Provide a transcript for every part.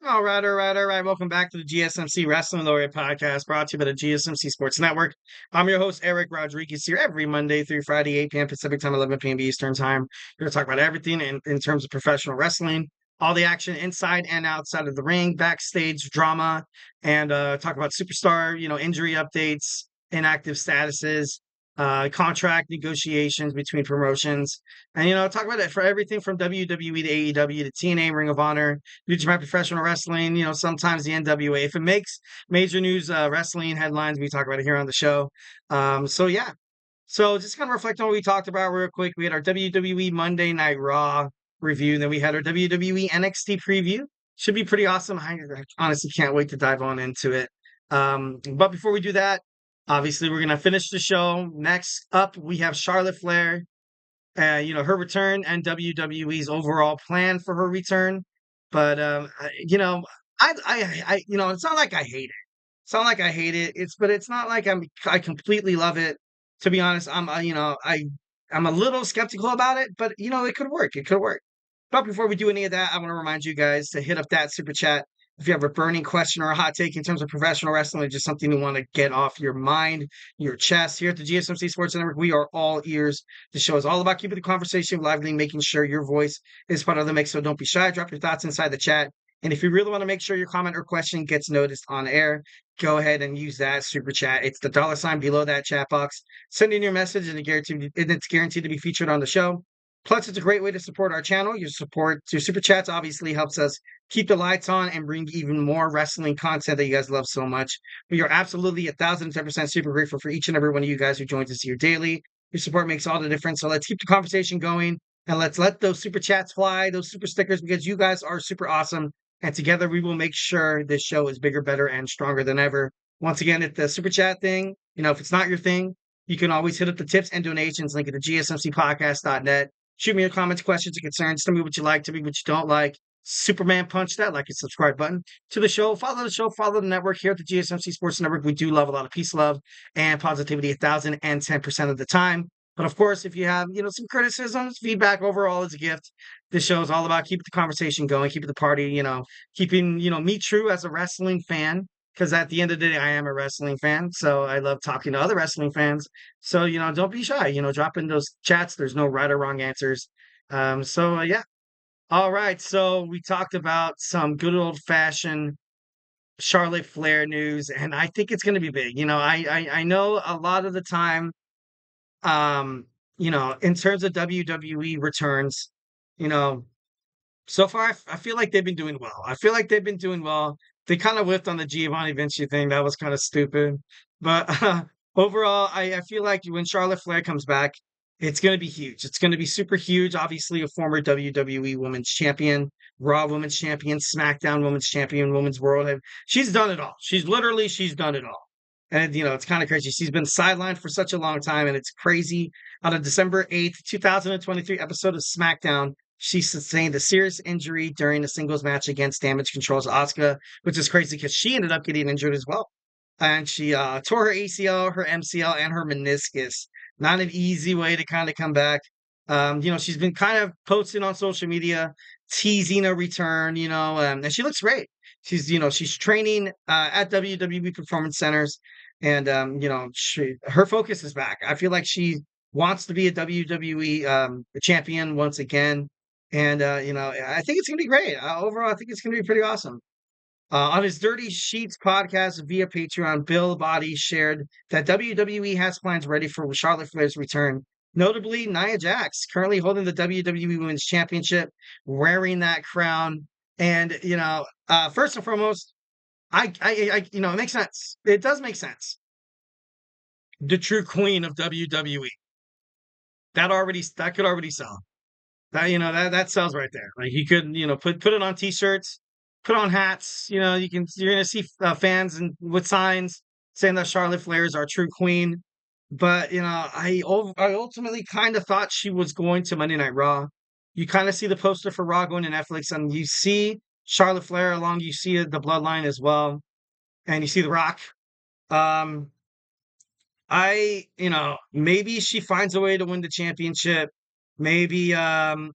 All right. Welcome back to the GSMC Wrestling Laureate podcast brought to you by the GSMC Sports Network. I'm your host, Eric Rodriguez, here every Monday through Friday, 8 p.m. Pacific Time, 11 p.m. Eastern Time. We're going to talk about everything in terms of professional wrestling, all the action inside and outside of the ring, backstage drama, and talk about superstar, injury updates, inactive statuses, contract negotiations between promotions, and, talk about it for everything from WWE to AEW to TNA, Ring of Honor, New Japan Professional Wrestling, sometimes the NWA. If it makes major news wrestling headlines, we talk about it here on the show. So yeah. So just kind of reflect on what we talked about real quick. We had our WWE Monday Night Raw review, and then we had our WWE NXT preview. Should be pretty awesome. I honestly can't wait to dive on into it. But before we do that, obviously we're gonna finish the show. Next up, we have Charlotte Flair, her return and WWE's overall plan for her return. But it's not like I hate it. It's not like I hate it. But it's not like I completely love it. To be honest, I'm a little skeptical about it, but it could work. It could work. But before we do any of that, I want to remind you guys to hit up that super chat if you have a burning question or a hot take in terms of professional wrestling, or just something you want to get off your mind, your chest. Here at the GSMC Sports Network, we are all ears. The show is all about keeping the conversation lively, making sure your voice is part of the mix. So don't be shy. Drop your thoughts inside the chat. And if you really want to make sure your comment or question gets noticed on air, go ahead and use that super chat. It's the $ below that chat box. Send in your message, and it's guaranteed to be featured on the show. Plus, it's a great way to support our channel. Your super chats obviously helps us keep the lights on and bring even more wrestling content that you guys love so much. We are absolutely 1,010% super grateful for each and every one of you guys who joins us here daily. Your support makes all the difference. So let's keep the conversation going, and let's let those super chats fly, those super stickers, because you guys are super awesome. And together we will make sure this show is bigger, better, and stronger than ever. Once again, at the super chat thing, if it's not your thing, you can always hit up the tips and donations link at the gsmcpodcast.net. Shoot me your comments, questions, and concerns. Tell me what you like, tell me what you don't like. Superman punch that like and subscribe button to the show. Follow the show, follow the network here at the GSMC Sports Network. We do love a lot of peace, love, and positivity 1,010% of the time. But of course, if you have, some criticisms, feedback overall is a gift. This show is all about keeping the conversation going, keeping the party, keeping, me true as a wrestling fan. Because at the end of the day, I am a wrestling fan. So I love talking to other wrestling fans. So, don't be shy, drop in those chats. There's no right or wrong answers. Yeah. All right. So we talked about some good old fashioned Charlotte Flair news, and I think it's going to be big. I know a lot of the time, in terms of WWE returns, you know, so far I feel like they've been doing well. I feel like they've been doing well. They kind of whiffed on the Giovanni Vinci thing. That was kind of stupid. But overall, I feel like when Charlotte Flair comes back, it's going to be huge. It's going to be super huge. Obviously, a former WWE Women's Champion, Raw Women's Champion, SmackDown Women's Champion, Women's World. She's done it all. She's done it all. And, it's kind of crazy. She's been sidelined for such a long time, and it's crazy. On a December 8th, 2023 episode of SmackDown, she sustained a serious injury during a singles match against Damage Control's Asuka, which is crazy because she ended up getting injured as well. And she tore her ACL, her MCL, and her meniscus. Not an easy way to kind of come back. She's been kind of posting on social media, teasing a return, and she looks great. She's training at WWE Performance Centers, and her focus is back. I feel like she wants to be a WWE champion once again. And, I think it's going to be great. Overall, I think it's going to be pretty awesome. On his Dirty Sheets podcast via Patreon, Bill Body shared that WWE has plans ready for Charlotte Flair's return. Notably, Nia Jax, currently holding the WWE Women's Championship, wearing that crown. And, first and foremost, it makes sense. It does make sense. The true queen of WWE. That could already sell. That sells right there. Like you could, put it on t-shirts, put on hats. You're gonna see fans and with signs saying that Charlotte Flair is our true queen. But I ultimately kind of thought she was going to Monday Night Raw. You kind of see the poster for Raw going to Netflix, and you see Charlotte Flair along. You see the Bloodline as well, and you see The Rock. Maybe she finds a way to win the championship. Maybe Tiffany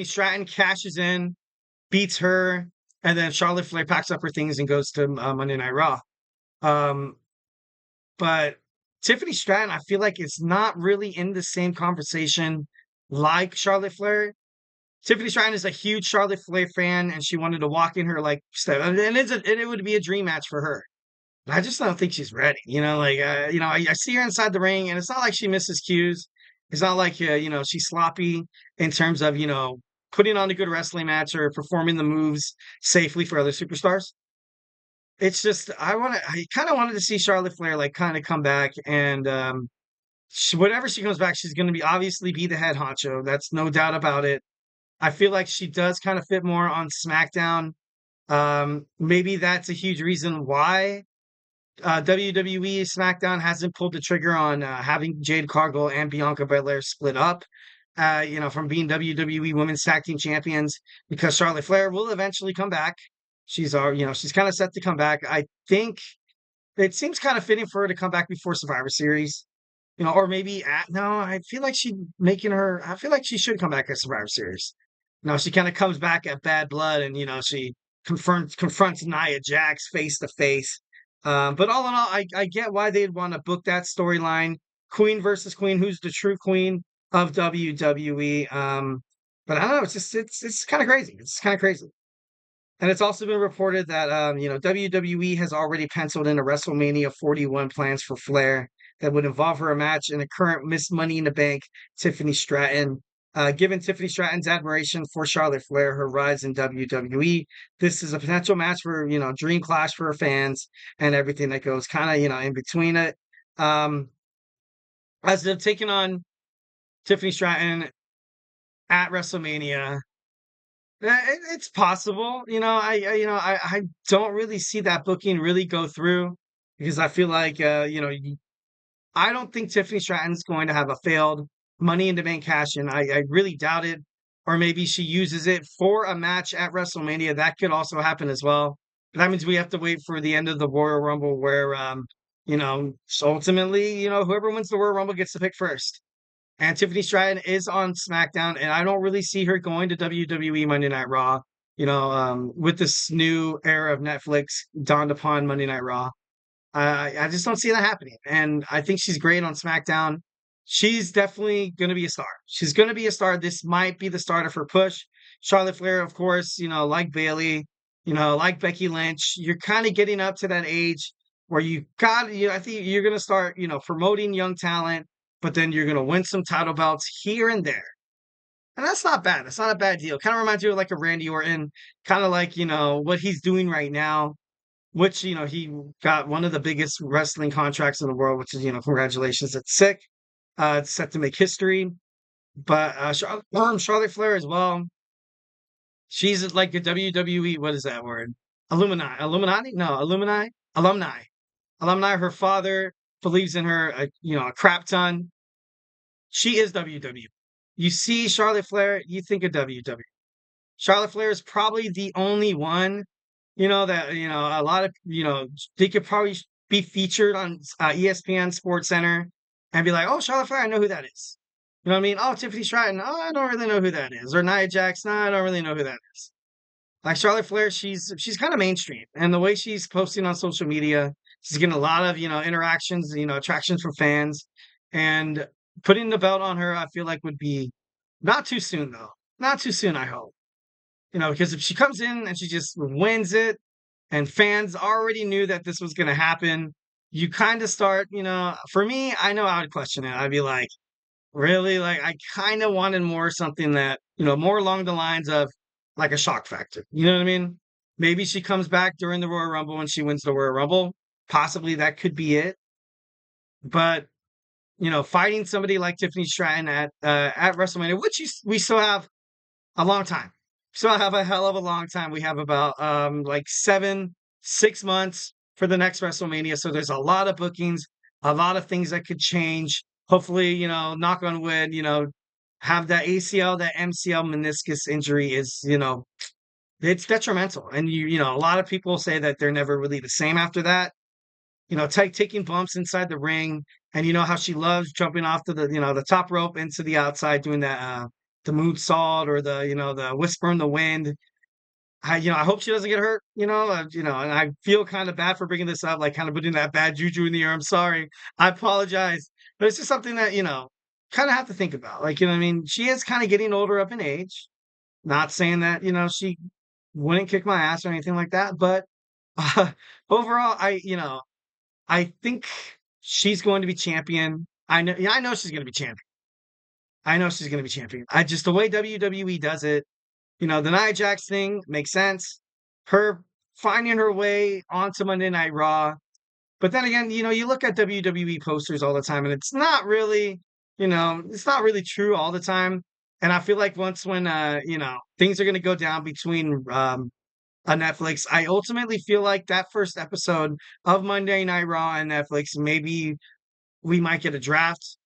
Stratton cashes in. beats her, and then Charlotte Flair packs up her things and goes to Monday Night Raw. Um, but Tiffany Stratton, I feel like it's not really in the same conversation like Charlotte Flair. Tiffany Stratton is a huge Charlotte Flair fan, and she wanted to walk in her like step, and it would be a dream match for her. I just don't think she's ready. I see her inside the ring, and it's not like she misses cues. It's not like she's sloppy in terms of putting on a good wrestling match or performing the moves safely for other superstars. It's just I kind of wanted to see Charlotte Flair like kind of come back and whenever she comes back, she's going to be obviously be the head honcho. That's no doubt about it. I feel like she does kind of fit more on SmackDown. Maybe that's a huge reason why WWE SmackDown hasn't pulled the trigger on having Jade Cargill and Bianca Belair split up, from being WWE Women's Tag Team Champions, because Charlotte Flair will eventually come back. She's kind of set to come back. I think it seems kind of fitting for her to come back before Survivor Series, or maybe no, I feel like I feel like she should come back at Survivor Series. She kind of comes back at Bad Blood and, she confronts Nia Jax face to face. But all in all, I get why they'd want to book that storyline. Queen versus Queen, who's the true queen of WWE. But I don't know, it's kind of crazy. It's kind of crazy. And it's also been reported that WWE has already penciled in a WrestleMania 41 plans for Flair that would involve her a match in the current Miss Money in the Bank, Tiffany Stratton. Given Tiffany Stratton's admiration for Charlotte Flair, her rise in WWE, this is a potential match for dream clash for her fans and everything that goes kind of in between it. Um, as they've taken on Tiffany Stratton at WrestleMania, it's possible. I don't really see that booking really go through because I feel like I don't think Tiffany Stratton's going to have a failed Money in the Bank cash in. I really doubt it. Or maybe she uses it for a match at WrestleMania. That could also happen as well. But that means we have to wait for the end of the Royal Rumble where so ultimately, whoever wins the Royal Rumble gets to pick first. And Tiffany Stratton is on SmackDown, and I don't really see her going to WWE Monday Night Raw. With this new era of Netflix dawned upon Monday Night Raw, I just don't see that happening. And I think she's great on SmackDown. She's definitely going to be a star. She's going to be a star. This might be the start of her push. Charlotte Flair, of course, like Bayley, like Becky Lynch, you're kind of getting up to that age where I think you're going to start, promoting young talent, but then you're going to win some title belts here and there. And that's not bad. That's not a bad deal. Kind of reminds you of like a Randy Orton, kind of like, what he's doing right now, which, he got one of the biggest wrestling contracts in the world, which is, congratulations. It's sick. It's set to make history. But Charlotte Flair as well. She's like a WWE, what is that word? Illuminati? No, alumni. Alumni. Her father believes in her, a crap ton. She is WWE. You see Charlotte Flair, you think of WWE. Charlotte Flair is probably the only one, that, a lot of, they could probably be featured on ESPN Sports Center and be like, oh, Charlotte Flair, I know who that is. You know what I mean? Oh, Tiffany Stratton, oh, I don't really know who that is. Or Nia Jax, no, I don't really know who that is. Like Charlotte Flair, she's kind of mainstream. And the way she's posting on social media, she's getting a lot of, interactions, attractions from fans. And putting the belt on her, I feel like would be not too soon, though. Not too soon, I hope. Because if she comes in and she just wins it and fans already knew that this was going to happen, you kind of start, for me, I know I would question it. I'd be like, really? Like, I kind of wanted more something that, more along the lines of like a shock factor. You know what I mean? Maybe she comes back during the Royal Rumble and she wins the Royal Rumble. Possibly that could be it. But, fighting somebody like Tiffany Stratton at WrestleMania, which we still have a long time. So I have a hell of a long time. We have about like 6 months for the next WrestleMania. So there's a lot of bookings, a lot of things that could change. Hopefully, knock on wood, have that ACL, that MCL meniscus injury is, it's detrimental. And a lot of people say that they're never really the same after that. Taking bumps inside the ring, and how she loves jumping off to the top rope into the outside, doing that the moonsault or the whisper in the wind. I hope she doesn't get hurt, and I feel kind of bad for bringing this up, like kind of putting that bad juju in the air. I'm sorry. I apologize. But it's just something that, kind of have to think about. Like, you know what I mean? She is kind of getting older up in age. Not saying that, she wouldn't kick my ass or anything like that, but uh, overall, I think she's going to be champion. I know she's going to be champion. I know she's going to be champion. I just the way WWE does it, the Nia Jax thing makes sense. Her finding her way onto Monday Night Raw. But then again, you look at WWE posters all the time and it's not really true all the time. And I feel like once when things are gonna go down between on Netflix, I ultimately feel like that first episode of Monday Night Raw on Netflix, maybe we might get a draft.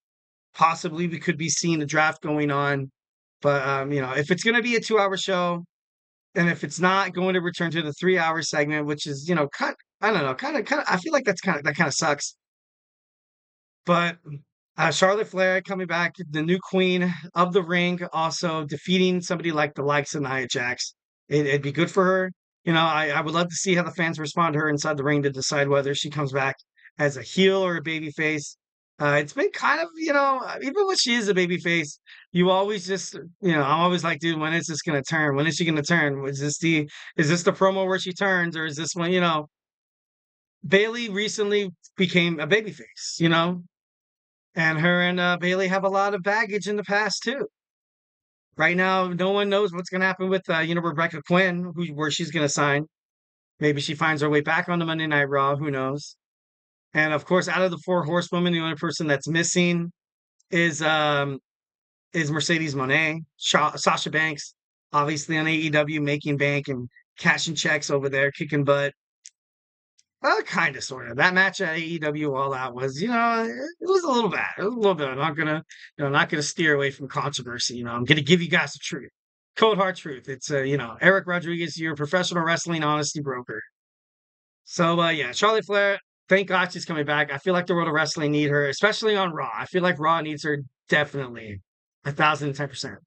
Possibly we could be seeing a draft going on. But if it's gonna be a 2 hour show, and if it's not going to return to the 3 hour segment, which is, I don't know, I feel like that kind of sucks. But Charlotte Flair coming back, the new queen of the ring, also defeating somebody like the likes of Nia Jax. It'd be good for her. I would love to see how the fans respond to her inside the ring to decide whether she comes back as a heel or a baby face. It's been kind of, even when she is a baby face, you always just, I'm always like, dude, when is this gonna turn? When is she gonna turn? Is this the promo where she turns, or is this when, Bailey recently became a baby face, and her and Bailey have a lot of baggage in the past too. Right now, no one knows what's gonna happen with Rebecca Quinn, where she's gonna sign. Maybe she finds her way back on the Monday Night Raw. Who knows? And of course, out of the four horsewomen, the only person that's missing is um is Mercedes Moné, Sasha Banks, obviously on AEW making bank and cashing checks over there, kicking butt. Kind of, sort of. That match at AEW All Out was, it was a little bad. It was a little bit. Not gonna steer away from controversy. I'm gonna give you guys the truth, cold hard truth. It's Eric Rodriguez, your professional wrestling honesty broker. So yeah, Charlotte Flair. Thank God she's coming back. I feel like the world of wrestling need her, especially on Raw. I feel like Raw needs her definitely, 1,010%.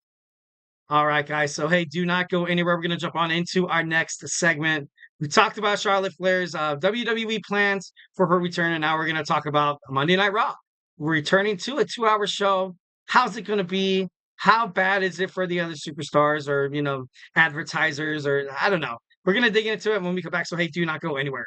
All right, guys. So, hey, do not go anywhere. We're going to jump on into our next segment. We talked about Charlotte Flair's WWE plans for her return, and now we're going to talk about Monday Night Raw. We're returning to a 2 hour show. How's it going to be? How bad is it for the other superstars or, advertisers or I don't know. We're going to dig into it when we come back. So, hey, do not go anywhere.